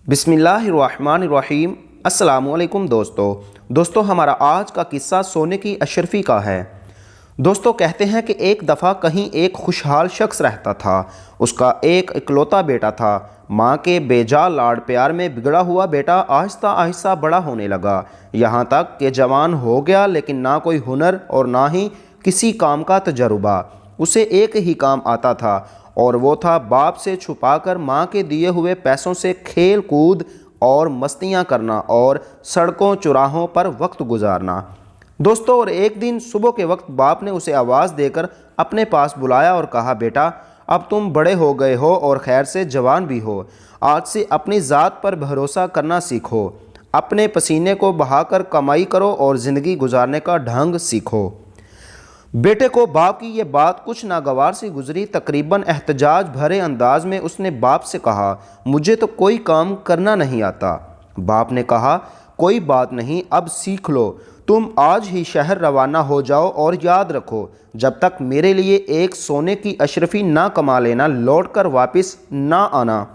बिस्मिल्लाहिर्रहमानिर्रहीम। अस्सलामुअलैकुम दोस्तों हमारा आज का किस्सा सोने की अशरफी का है। दोस्तों कहते हैं कि एक दफ़ा कहीं एक खुशहाल शख्स रहता था। उसका एक इकलौता बेटा था। माँ के बेजा लाड़ प्यार में बिगड़ा हुआ बेटा आहिस्ता आहिस्ता बड़ा होने लगा, यहाँ तक कि जवान हो गया, लेकिन ना कोई हुनर और ना ही किसी काम का तजुर्बा। उसे एक ही काम आता था और वो था बाप से छुपाकर माँ के दिए हुए पैसों से खेल कूद और मस्तियाँ करना और सड़कों चौराहों पर वक्त गुजारना। दोस्तों और एक दिन सुबह के वक्त बाप ने उसे आवाज़ देकर अपने पास बुलाया और कहा, बेटा अब तुम बड़े हो गए हो और खैर से जवान भी हो। आज से अपनी ज़ात पर भरोसा करना सीखो, अपने पसीने को बहाकर कमाई करो और ज़िंदगी गुजारने का ढंग सीखो। बेटे को बाप की ये बात कुछ नागवार सी गुजरी। तकरीबन एहतजाज भरे अंदाज में उसने बाप से कहा, मुझे तो कोई काम करना नहीं आता। बाप ने कहा, कोई बात नहीं, अब सीख लो। तुम आज ही शहर रवाना हो जाओ और याद रखो, जब तक मेरे लिए एक सोने की अशरफी ना कमा लेना, लौट कर वापस ना आना।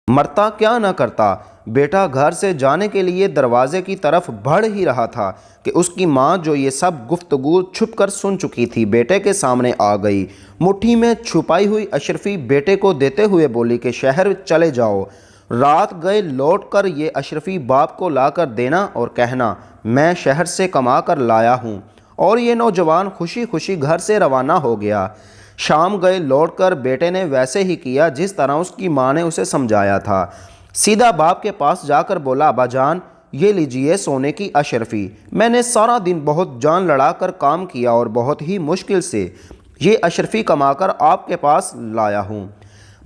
मरता क्या न करता। बेटा घर से जाने के लिए दरवाजे की तरफ बढ़ ही रहा था कि उसकी माँ, जो ये सब गुफ्तगू छुपकर सुन चुकी थी, बेटे के सामने आ गई। मुट्ठी में छुपाई हुई अशरफी बेटे को देते हुए बोली कि शहर चले जाओ, रात गए लौट कर ये अशरफी बाप को ला कर देना और कहना मैं शहर से कमा कर लाया हूँ। और ये नौजवान खुशी खुशी घर से रवाना हो गया। शाम गए लौटकर बेटे ने वैसे ही किया जिस तरह उसकी माँ ने उसे समझाया था। सीधा बाप के पास जाकर बोला, अब्बाजान ये लीजिए सोने की अशरफी। मैंने सारा दिन बहुत जान लड़ा कर काम किया और बहुत ही मुश्किल से ये अशरफी कमाकर आपके पास लाया हूँ।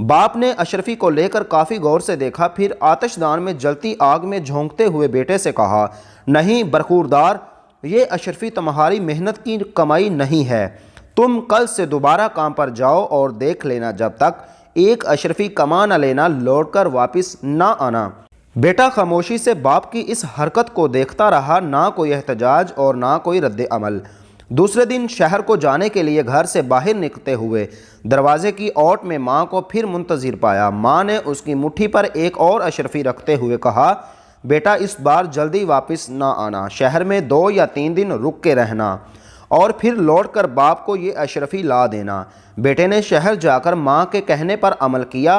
बाप ने अशरफी को लेकर काफ़ी गौर से देखा, फिर आतिशदान में जलती आग में झोंकते हुए बेटे से कहा, नहीं बरखुरदार, ये अशरफी तुम्हारी मेहनत की कमाई नहीं है। तुम कल से दोबारा काम पर जाओ और देख लेना, जब तक एक अशरफी कमा न लेना, लौटकर वापस ना आना। बेटा खामोशी से बाप की इस हरकत को देखता रहा, ना कोई एहतजाज और ना कोई रद्द अमल। दूसरे दिन शहर को जाने के लिए घर से बाहर निकलते हुए दरवाजे की ओट में माँ को फिर मुंतज़िर पाया। माँ ने उसकी मुट्ठी पर एक और अशरफी रखते हुए कहा, बेटा इस बार जल्दी वापस ना आना, शहर में 2 या 3 दिन रुक के रहना और फिर लौटकर बाप को ये अशरफी ला देना। बेटे ने शहर जाकर माँ के कहने पर अमल किया।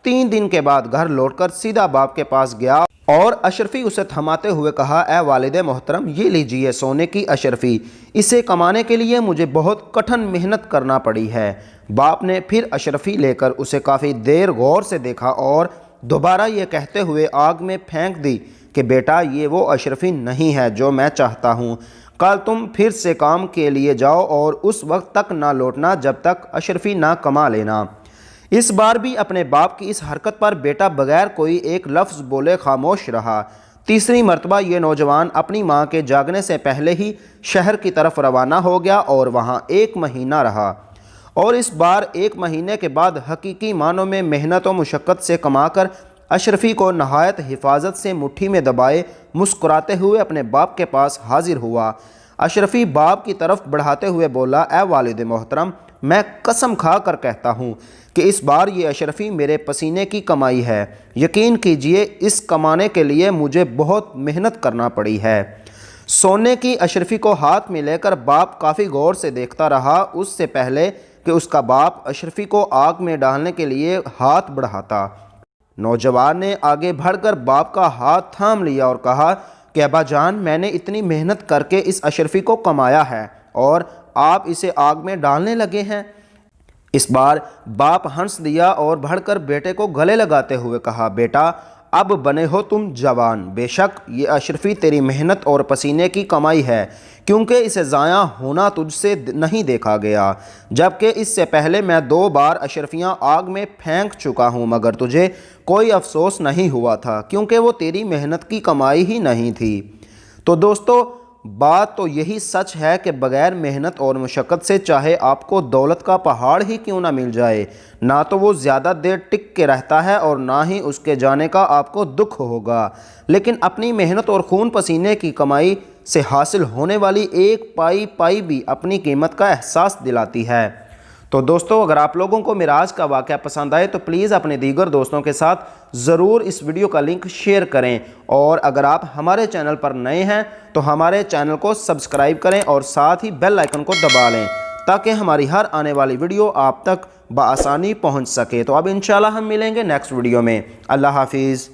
3 दिन के बाद घर लौटकर सीधा बाप के पास गया और अशरफी उसे थमाते हुए कहा, ए वालिद मोहतरम, ये लीजिए सोने की अशरफी। इसे कमाने के लिए मुझे बहुत कठिन मेहनत करना पड़ी है। बाप ने फिर अशरफी लेकर उसे काफ़ी देर गौर से देखा और दोबारा ये कहते हुए आग में फेंक दी कि बेटा ये वो अशरफी नहीं है जो मैं चाहता हूँ। कल तुम फिर से काम के लिए जाओ और उस वक्त तक ना लौटना जब तक अशरफी ना कमा लेना। इस बार भी अपने बाप की इस हरकत पर बेटा बगैर कोई एक लफ्ज़ बोले खामोश रहा। तीसरी मरतबा ये नौजवान अपनी माँ के जागने से पहले ही शहर की तरफ रवाना हो गया और वहाँ 1 महीना रहा। और इस बार 1 महीने के बाद हकीकी मानों में मेहनत और मुशक्क़त से कमाकर अशरफी को नहायत हिफाजत से मुट्ठी में दबाए मुस्कुराते हुए अपने बाप के पास हाजिर हुआ। अशरफी बाप की तरफ बढ़ाते हुए बोला, ए वालिद मोहतरम, मैं कसम खा कर कहता हूँ कि इस बार ये अशरफी मेरे पसीने की कमाई है। यकीन कीजिए इस कमाने के लिए मुझे बहुत मेहनत करना पड़ी है। सोने की अशरफी को हाथ में लेकर बाप काफ़ी गौर से देखता रहा, उससे पहले कि उसका बाप अशरफी को आग में डालने के लिए हाथ बढ़ाता। नौजवान ने आगे बढ़कर बाप का हाथ थाम लिया और कहा कि अब्बाजान, मैंने इतनी मेहनत करके इस अशरफी को कमाया है और आप इसे आग में डालने लगे हैं। इस बार बाप हंस दिया और बढ़कर बेटे को गले लगाते हुए कहा, बेटा अब बने हो तुम जवान, बेशक ये अशरफी तेरी मेहनत और पसीने की कमाई है, क्योंकि इसे ज़ाया होना तुझसे नहीं देखा गया। जबकि इससे पहले मैं 2 बार अशरफियाँ आग में फेंक चुका हूँ, मगर तुझे कोई अफसोस नहीं हुआ था, क्योंकि वो तेरी मेहनत की कमाई ही नहीं थी। तो दोस्तों बात तो यही सच है कि बग़ैर मेहनत और मुशक्क़त से चाहे आपको दौलत का पहाड़ ही क्यों ना मिल जाए, ना तो वो ज़्यादा देर टिक के रहता है और ना ही उसके जाने का आपको दुख होगा। लेकिन अपनी मेहनत और खून पसीने की कमाई से हासिल होने वाली एक पाई पाई भी अपनी कीमत का एहसास दिलाती है। تو دوستو اگر آپ لوگوں کو معراج کا واقعہ پسند آئے تو پلیز اپنے دیگر دوستوں کے ساتھ ضرور اس ویڈیو کا لنک شیئر کریں، اور اگر آپ ہمارے چینل پر نئے ہیں تو ہمارے چینل کو سبسکرائب کریں اور ساتھ ہی بیل آئیکن کو دبا لیں تاکہ ہماری ہر آنے والی ویڈیو آپ تک بآسانی پہنچ سکے۔ تو اب انشاءاللہ ہم ملیں گے نیکسٹ ویڈیو میں۔ اللہ حافظ۔